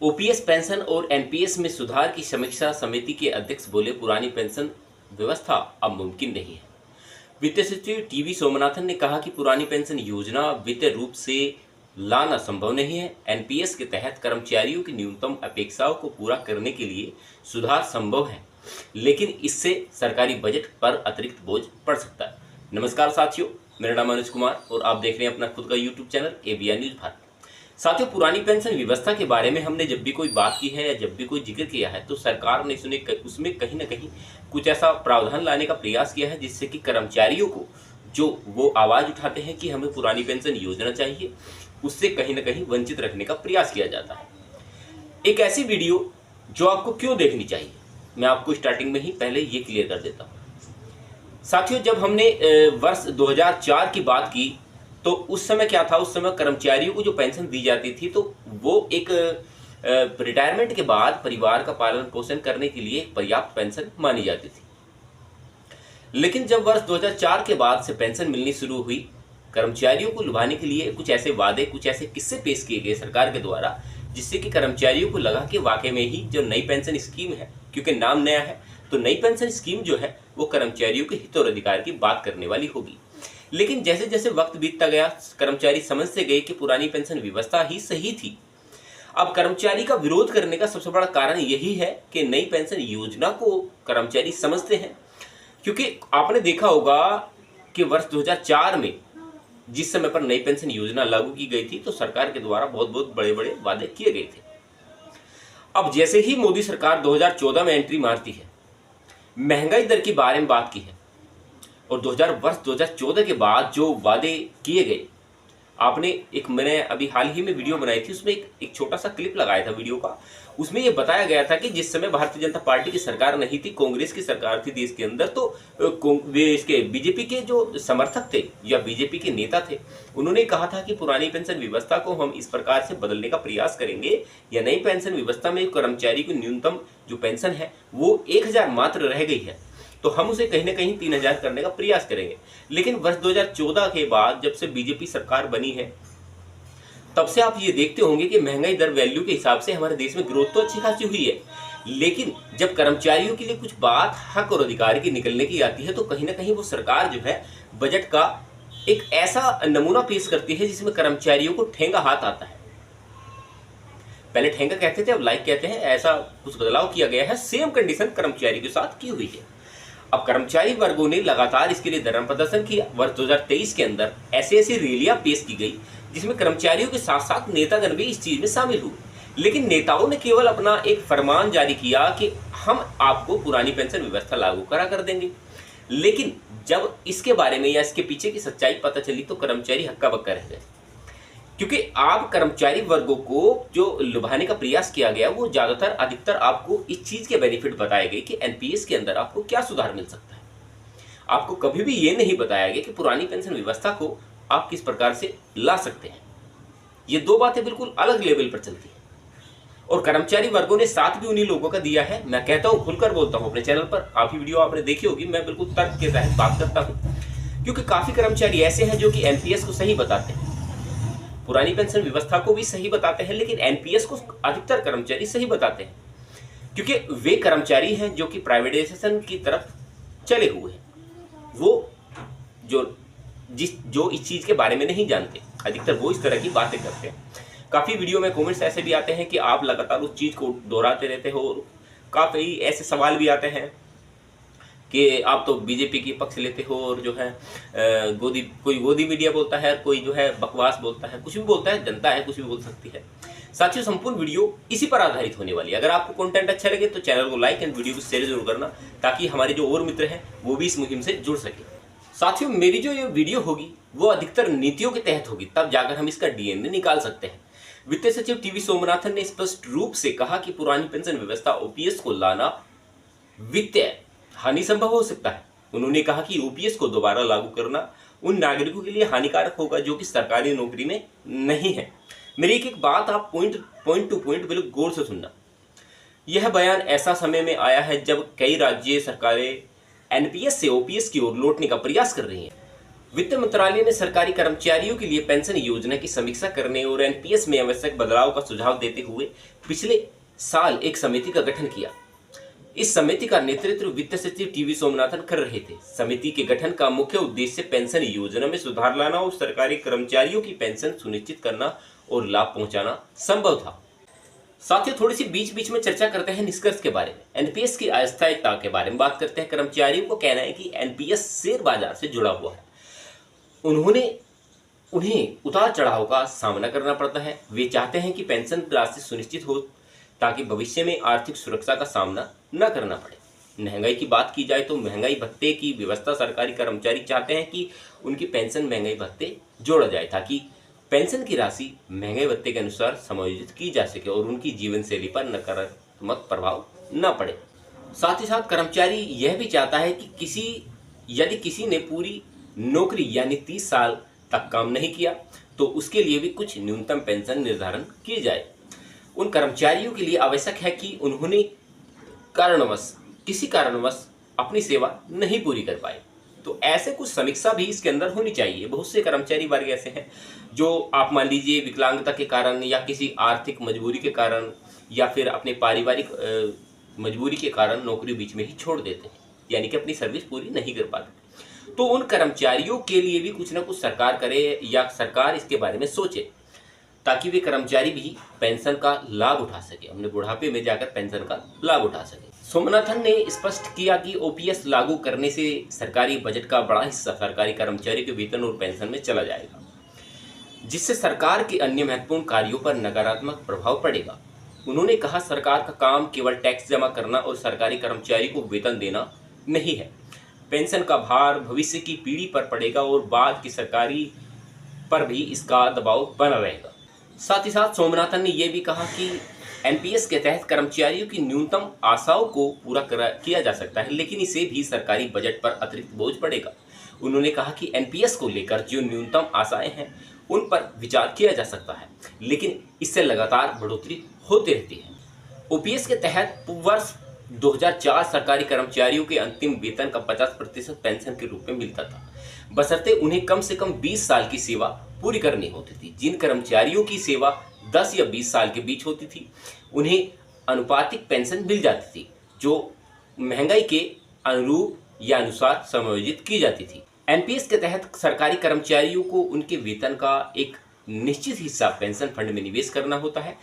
OPS pension और NPS में सुधार की समीक्षा समिति के अध्यक्ष बोले, पुरानी पेंशन व्यवस्था अब मुमकिन नहीं है। वित्त सचिव टीवी सोमनाथन ने कहा कि पुरानी पेंशन योजना वित्तीय रूप से लाना संभव नहीं है। एनपीएस के तहत कर्मचारियों की न्यूनतम अपेक्षाओं को पूरा करने के लिए सुधार संभव है, लेकिन इससे सरकारी बजट पर अतिरिक्त बोझ पड़ सकता है। नमस्कार साथियों, मेरा नाम अनुज कुमार और आप देख रहे हैं अपना खुद का YouTube channel ABN news Bharat. साथियों, पुरानी पेंशन व्यवस्था के बारे में हमने जब भी कोई बात की है या जब भी कोई जिक्र किया है तो सरकार ने उसमें कहीं ना कहीं कुछ ऐसा प्रावधान लाने का प्रयास किया है जिससे कि कर्मचारियों को जो वो आवाज़ उठाते हैं कि हमें पुरानी पेंशन योजना चाहिए, उससे कहीं ना कहीं वंचित रखने का प्रयास किया जाता है। एक ऐसी वीडियो जो आपको क्यों देखनी चाहिए, मैं आपको स्टार्टिंग में ही पहले ये क्लियर कर देता हूँ। साथियों, जब हमने वर्ष 2004 की बात की तो उस समय क्या था, उस समय कर्मचारियों को जो पेंशन दी जाती थी तो वो एक रिटायरमेंट के बाद परिवार का पालन पोषण करने के लिए पर्याप्त पेंशन मानी जाती थी। लेकिन जब वर्ष 2004 के बाद से पेंशन मिलनी शुरू हुई, कर्मचारियों को लुभाने के लिए कुछ ऐसे वादे, कुछ ऐसे किस्से पेश किए गए सरकार के द्वारा, जिससे कि कर्मचारियों को लगा कि वाकई में ही जो नई पेंशन स्कीम है, क्योंकि नाम नया है तो नई पेंशन स्कीम जो है वो कर्मचारियों के हित और अधिकार की बात करने वाली होगी। लेकिन जैसे जैसे वक्त बीतता गया, कर्मचारी समझते गए कि पुरानी पेंशन व्यवस्था ही सही थी। अब कर्मचारी का विरोध करने का सबसे बड़ा कारण यही है कि नई पेंशन योजना को कर्मचारी समझते हैं, क्योंकि आपने देखा होगा कि वर्ष 2004 में जिस समय पर नई पेंशन योजना लागू की गई थी तो सरकार के द्वारा बहुत बहुत बड़े बड़े वादे किए गए थे। अब जैसे ही मोदी सरकार 2014 में एंट्री मारती है, महंगाई दर के बारे में बात की है और वर्ष 2014 के बाद जो वादे किए गए, मैंने अभी हाल ही में वीडियो बनाई थी, उसमें एक छोटा सा क्लिप लगाया था वीडियो का। उसमें ये बताया गया था कि जिस समय भारतीय जनता पार्टी की सरकार नहीं थी, कांग्रेस की सरकार थी देश के अंदर, तो वे इसके बीजेपी के जो समर्थक थे या बीजेपी के नेता थे, उन्होंने कहा था कि पुरानी पेंशन व्यवस्था को हम इस प्रकार से बदलने का प्रयास करेंगे या नई पेंशन व्यवस्था में कर्मचारी को न्यूनतम जो पेंशन है वो 1000 मात्र रह गई है, तो हम उसे कहीं ना कहीं 3000 करने का प्रयास करेंगे। लेकिन वर्ष 2014 के बाद जब से बीजेपी सरकार बनी है, तब से आप ये देखते होंगे कि महंगाई दर वैल्यू के हिसाब से हमारे देश में ग्रोथ तो अच्छी खासी हुई है, लेकिन जब कर्मचारियों के लिए कुछ बात हक और अधिकार की निकलने की आती है तो कहीं ना कहीं वो सरकार जो है बजट का एक ऐसा नमूना पेश करती है जिसमें कर्मचारियों को ठेंगा हाथ आता है। पहले ठेंगा कहते थे, अब लाइक कहते हैं। ऐसा कुछ बदलाव किया गया है, सेम कंडीशन कर्मचारी के साथ की हुई है। अब कर्मचारी वर्गों ने लगातार इसके लिए धरना प्रदर्शन किया। वर्ष 2023 के अंदर ऐसी रैलियां पेश की गई जिसमें कर्मचारियों के साथ साथ नेतागण भी इस चीज में शामिल हुए। लेकिन नेताओं ने केवल अपना एक फरमान जारी किया कि हम आपको पुरानी पेंशन व्यवस्था लागू करा कर देंगे, लेकिन जब इसके बारे में या इसके पीछे की सच्चाई पता चली तो कर्मचारी हक्का बक्का रह गए, क्योंकि आप कर्मचारी वर्गों को जो लुभाने का प्रयास किया गया वो ज्यादातर अधिकतर आपको इस चीज के बेनिफिट बताए गए कि एनपीएस के अंदर आपको क्या सुधार मिल सकता है। आपको कभी भी ये नहीं बताया गया कि पुरानी पेंशन व्यवस्था को आप किस प्रकार से ला सकते हैं। ये दो बातें बिल्कुल अलग लेवल पर चलती हैं और कर्मचारी वर्गों ने साथ भी उन्हीं लोगों का दिया है। मैं कहता हूं, खुलकर बोलता हूं अपने चैनल पर, काफी वीडियो आपने देखी होगी, मैं बिल्कुल तर्क के तहत बात करता हूं, क्योंकि काफी कर्मचारी ऐसे हैं जो कि एनपीएस को सही बताते हैं, पुरानी पेंशन व्यवस्था को भी सही बताते हैं, लेकिन एनपीएस को अधिकतर कर्मचारी सही बताते हैं, क्योंकि वे कर्मचारी हैं जो कि प्राइवेटाइजेशन की तरफ चले हुए हैं। वो जो इस चीज के बारे में नहीं जानते, अधिकतर वो इस तरह की बातें करते हैं। काफी वीडियो में कमेंट्स ऐसे भी आते हैं कि आप लगातार उस चीज को दोहराते रहते हो, और काफी ऐसे सवाल भी आते हैं कि आप तो बीजेपी की पक्ष लेते हो और जो है कोई गोदी मीडिया बोलता है, कोई जो है बकवास बोलता है, कुछ भी बोलता है, जनता है कुछ भी बोल सकती है। साथियों, संपूर्ण वीडियो इसी पर आधारित होने वाली है। अगर आपको कंटेंट अच्छा लगे तो चैनल को लाइक एंड वीडियो को शेयर जरूर करना, ताकि हमारे जो और मित्र हैं वो भी इस मुहिम से जुड़ सके। साथियों, मेरी जो ये वीडियो होगी वो अधिकतर नीतियों के तहत होगी, तब जाकर हम इसका डीएनए निकाल सकते हैं। वित्त सचिव टीवी सोमनाथन ने स्पष्ट रूप से कहा कि पुरानी पेंशन व्यवस्था ओपीएस को लाना वित्तीय हानि संभव हो सकता है। उन्होंने कहा कि ओपीएस को दोबारा लागू करना उन नागरिकों के लिए हानिकारक होगा जो कि सरकारी नौकरी में नहीं है। मेरी एक बात आप पॉइंट टू पॉइंट बिल्कुल गौर से सुनना। यह बयान ऐसा समय में आया है जब कई राज्य सरकारें एनपीएस से ओपीएस की ओर लौटने का प्रयास कर रही हैं। वित्त मंत्रालय ने सरकारी कर्मचारियों के लिए पेंशन योजना की समीक्षा करने और एनपीएस में आवश्यक बदलाव का सुझाव देते हुए पिछले साल एक समिति का गठन किया। इस समिति का नेतृत्व वित्त सचिव टीवी सोमनाथन कर रहे थे। समिति के गठन का मुख्य उद्देश्य पेंशन योजना में सुधार लाना और सरकारी कर्मचारियों की पेंशन सुनिश्चित करना और लाभ पहुंचाना संभव था। साथियों, थोड़ी सी बीच बीच में चर्चा करते हैं निष्कर्ष के बारे में। एनपीएस की अस्थायीता के बारे में बात करते हैं। कर्मचारियों को कहना है कि एनपीएस शेयर बाजार से जुड़ा हुआ है। उन्हें उतार चढ़ाव का सामना करना पड़ता है। वे चाहते हैं कि पेंशन राशि सुनिश्चित हो ताकि भविष्य में आर्थिक सुरक्षा का सामना न करना पड़े। महंगाई की बात की जाए तो महंगाई भत्ते की व्यवस्था सरकारी कर्मचारी चाहते हैं कि उनकी पेंशन महंगाई भत्ते जोड़ा जाए ताकि पेंशन की राशि महंगाई भत्ते के अनुसार समायोजित की जा सके और उनकी जीवन शैली पर नकारात्मक प्रभाव न पड़े। साथ ही साथ कर्मचारी यह भी चाहता है कि यदि किसी ने पूरी नौकरी यानी 30 साल तक काम नहीं किया तो उसके लिए भी कुछ न्यूनतम पेंशन निर्धारण की जाए। उन कर्मचारियों के लिए आवश्यक है कि उन्होंने किसी कारणवश अपनी सेवा नहीं पूरी कर पाए तो ऐसे कुछ समीक्षा भी इसके अंदर होनी चाहिए। बहुत से कर्मचारी वर्ग ऐसे हैं जो आप मान लीजिए विकलांगता के कारण या किसी आर्थिक मजबूरी के कारण या फिर अपने पारिवारिक मजबूरी के कारण नौकरी बीच में ही छोड़ देते हैं, यानी कि अपनी सर्विस पूरी नहीं कर पाते। तो उन कर्मचारियों के लिए भी कुछ ना कुछ सरकार करे या सरकार इसके बारे में सोचे ताकि वे कर्मचारी भी पेंशन का लाभ उठा सके, अपने बुढ़ापे में जाकर पेंशन का लाभ उठा सके। सोमनाथन ने स्पष्ट किया कि ओपीएस लागू करने से सरकारी बजट का बड़ा हिस्सा सरकारी कर्मचारी के वेतन और पेंशन में चला जाएगा, जिससे सरकार के अन्य महत्वपूर्ण कार्यों पर नकारात्मक प्रभाव पड़ेगा। उन्होंने कहा, सरकार का काम केवल टैक्स जमा करना और सरकारी कर्मचारी को वेतन देना नहीं है। पेंशन का भार भविष्य की पीढ़ी पर पड़ेगा और बाद की सरकारी पर भी इसका दबाव बना रहेगा। साथ ही साथ सोमनाथन ने यह भी कहा कि एनपीएस के तहत कर्मचारियों की न्यूनतम आशाओं को पूरा किया जा सकता है, लेकिन इसे भी सरकारी बजट पर अतिरिक्त बोझ पड़ेगा। उन्होंने कहा कि एनपीएस को लेकर जो न्यूनतम आशाएं हैं उन पर विचार किया जा सकता है, लेकिन इससे लगातार बढ़ोतरी होती रहती है। ओपीएस के तहत वर्ष 2004 सरकारी कर्मचारियों के अंतिम वेतन का 50% पेंशन के रूप में मिलता था, बशर्ते उन्हें कम से कम 20 साल की सेवा पूरी करनी होती थी। जिन कर्मचारियों की सेवा 10 या 20 साल के बीच होती थी उन्हें अनुपातिक पेंशन मिल जाती थी, जो महंगाई के अनुरूप या अनुसार समायोजित की जाती थी। एनपीएस के तहत सरकारी कर्मचारियों को उनके वेतन का एक निश्चित हिस्सा पेंशन फंड में निवेश करना होता है।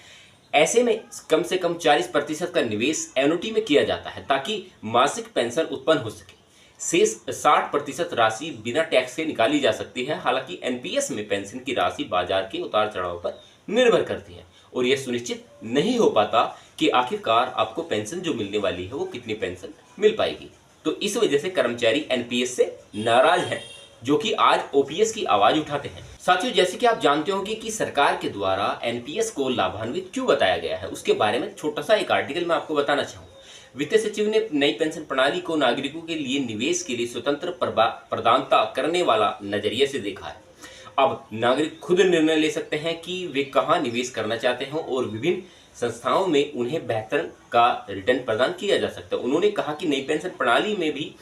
ऐसे में कम से कम 40% का निवेश एन्युटी में किया जाता है ताकि मासिक पेंशन उत्पन्न हो सके। शेष 60% राशि बिना टैक्स से निकाली जा सकती है। हालांकि एनपीएस में पेंशन की राशि बाजार के उतार चढ़ाव पर निर्भर करती है और यह सुनिश्चित नहीं हो पाता कि आखिरकार आपको पेंशन जो मिलने वाली है वो कितनी पेंशन मिल पाएगी। तो इस वजह से कर्मचारी एनपीएस से नाराज हैं, जो कि आज ओपीएस की आवाज उठाते हैं। साथियों, जैसे कि आप जानते होंगे कि सरकार के द्वारा एनपीएस को लाभान्वित क्यों बताया गया है, उसके बारे में छोटा सा एक आर्टिकल मैं आपको बताना चाहूँगा। वित्त सचिव ने नई पेंशन प्रणाली को नागरिकों के लिए निवेश के लिए स्वतंत्र प्रदानता करने वाला नजरिए से देखा है। अब नागरिक खुद निर्णय ले सकते हैं कि वे कहां निवेश करना चाहते हैं और विभिन्न संस्थाओं में उन्हें बेहतर का रिटर्न प्रदान किया जा सकता है। उन्होंने कहा कि नई पेंशन प्रणाली में भी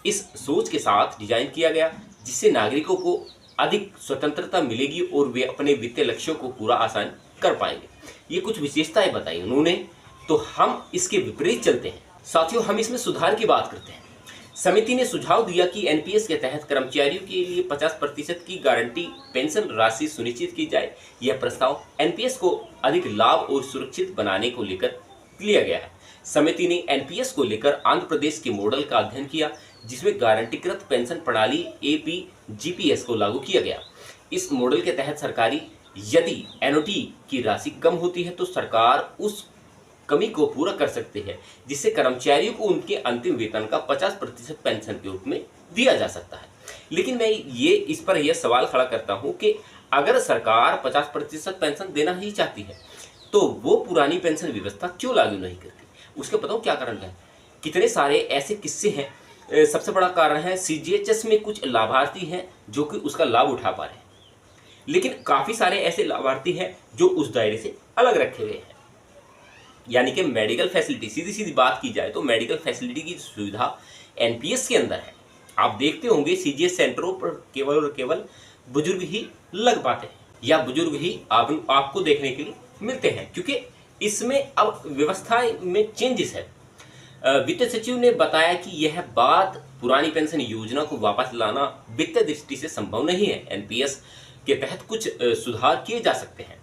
इस सोच के साथ डिजाइन किया गया जिससे नागरिकों को अधिक स्वतंत्रता मिलेगी और वे अपने वित्तीय लक्ष्यों को पूरा आसान कर पाएंगे। ये कुछ विशेषताएं बताई उन्होंने, तो हम इसके विपरीत चलते हैं। साथियों, हम इसमें सुधार की बात करते हैं। समिति ने सुझाव दिया कि एनपीएस के तहत कर्मचारियों के लिए 50% की गारंटी पेंशन राशि सुनिश्चित की जाए। यह प्रस्ताव एनपीएस को अधिक लाभ और सुरक्षित बनाने को लेकर लिया गया है। समिति ने एनपीएस को लेकर आंध्र प्रदेश के मॉडल का अध्ययन किया, जिसमें गारंटीकृत पेंशन प्रणाली एपीजीपीएस को लागू किया गया। इस मॉडल के तहत सरकारी यदि एनओटी की राशि कम होती है तो सरकार उस कमी को पूरा कर सकते हैं, जिससे कर्मचारियों को उनके अंतिम वेतन का 50% पेंशन के रूप में दिया जा सकता है। लेकिन मैं इस पर यह सवाल खड़ा करता हूं कि अगर सरकार 50% पेंशन देना ही चाहती है तो वो पुरानी पेंशन व्यवस्था क्यों लागू नहीं करती? उसके बताओ क्या कारण है। कितने सारे ऐसे किस्से हैं। सबसे बड़ा कारण है सीजीएचएस में कुछ लाभार्थी हैं जो कि उसका लाभ उठा पा रहे हैं, लेकिन काफी सारे ऐसे लाभार्थी हैं जो उस दायरे से अलग रखे गए हैं। यानी कि मेडिकल फैसिलिटी, सीधी सीधी बात की जाए तो मेडिकल फैसिलिटी की सुविधा एनपीएस के अंदर है आप देखते होंगे सीजीएच सेंटरों पर केवल और केवल बुजुर्ग ही लग पाते हैं या बुजुर्ग ही आपको देखने के लिए मिलते हैं, क्योंकि इसमें अब व्यवस्था में चेंजेस है। वित्त सचिव ने बताया कि यह बात पुरानी पेंशन योजना को वापस लाना वित्तीय दृष्टि से संभव नहीं है। एनपीएस के तहत कुछ सुधार किए जा सकते हैं।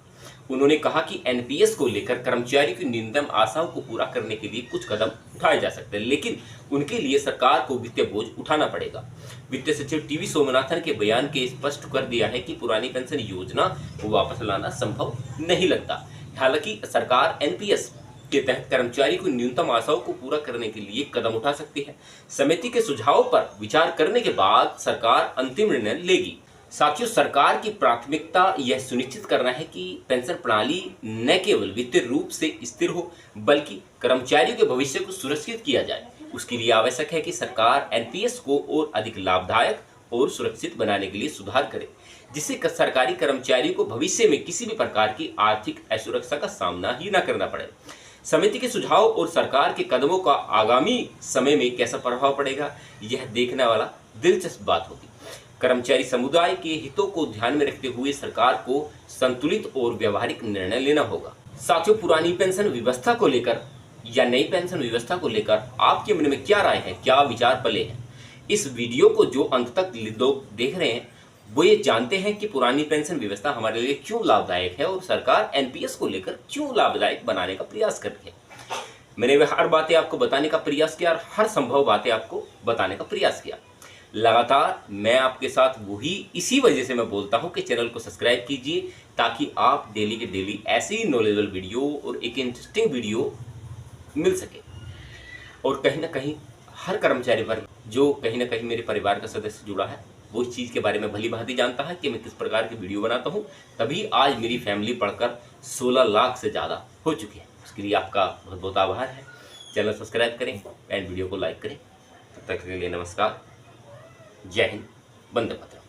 उन्होंने कहा कि एनपीएस को लेकर कर्मचारी की न्यूनतम आशाओं को पूरा करने के लिए कुछ कदम उठाए जा सकते हैं, लेकिन उनके लिए सरकार को वित्तीय बोझ उठाना पड़ेगा। वित्त सचिव टीवी सोमनाथन के बयान के स्पष्ट कर दिया है कि पुरानी पेंशन योजना को वापस लाना संभव नहीं लगता। हालांकि सरकार एनपीएस के तहत कर्मचारी को न्यूनतम आशाओं को पूरा करने के लिए कदम उठा सकती है। समिति के सुझावों पर विचार करने के बाद सरकार अंतिम निर्णय लेगी। साथियों, सरकार की प्राथमिकता यह सुनिश्चित करना है कि पेंशन प्रणाली न केवल वित्तीय रूप से स्थिर हो, बल्कि कर्मचारियों के भविष्य को सुरक्षित किया जाए। उसके लिए आवश्यक है कि सरकार एनपीएस को और अधिक लाभदायक और सुरक्षित बनाने के लिए सुधार करे, जिससे सरकारी कर्मचारियों को भविष्य में किसी भी प्रकार की आर्थिक असुरक्षा का सामना ही न करना पड़े। समिति के सुझाव और सरकार के कदमों का आगामी समय में कैसा प्रभाव पड़ेगा, यह देखने वाला दिलचस्प बात होगी। कर्मचारी समुदाय के हितों को ध्यान में रखते हुए सरकार को संतुलित और व्यवहारिक निर्णय लेना होगा। साथियों, पुरानी पेंशन व्यवस्था को लेकर या नई पेंशन व्यवस्था को लेकर आपके मन में क्या राय है, क्या विचार पले हैं? इस वीडियो को जो अंत तक लोग देख रहे हैं वो ये जानते हैं कि पुरानी पेंशन व्यवस्था हमारे लिए क्यों लाभदायक है और सरकार एनपीएस को लेकर क्यों लाभदायक बनाने का प्रयास कर रही है। मैंने हर बातें आपको बताने का प्रयास किया और हर संभव बातें आपको बताने का प्रयास किया। लगातार मैं आपके साथ वही इसी वजह से मैं बोलता हूं कि चैनल को सब्सक्राइब कीजिए, ताकि आप डेली के डेली ऐसी ही नॉलेजेबल वीडियो और एक इंटरेस्टिंग वीडियो मिल सके। और कहीं ना कहीं हर कर्मचारी वर्ग जो कहीं ना कहीं मेरे परिवार का सदस्य जुड़ा है वो इस चीज़ के बारे में भली भांति जानता है कि मैं किस प्रकार की वीडियो बनाता हूं, तभी आज मेरी फैमिली बढ़कर 16 लाख से ज़्यादा हो चुकी है। उसके लिए आपका बहुत बहुत आभार है। चैनल सब्सक्राइब करें एंड वीडियो को लाइक करें। तब तक के लिए नमस्कार, जय हिंद, वंदे मातरम।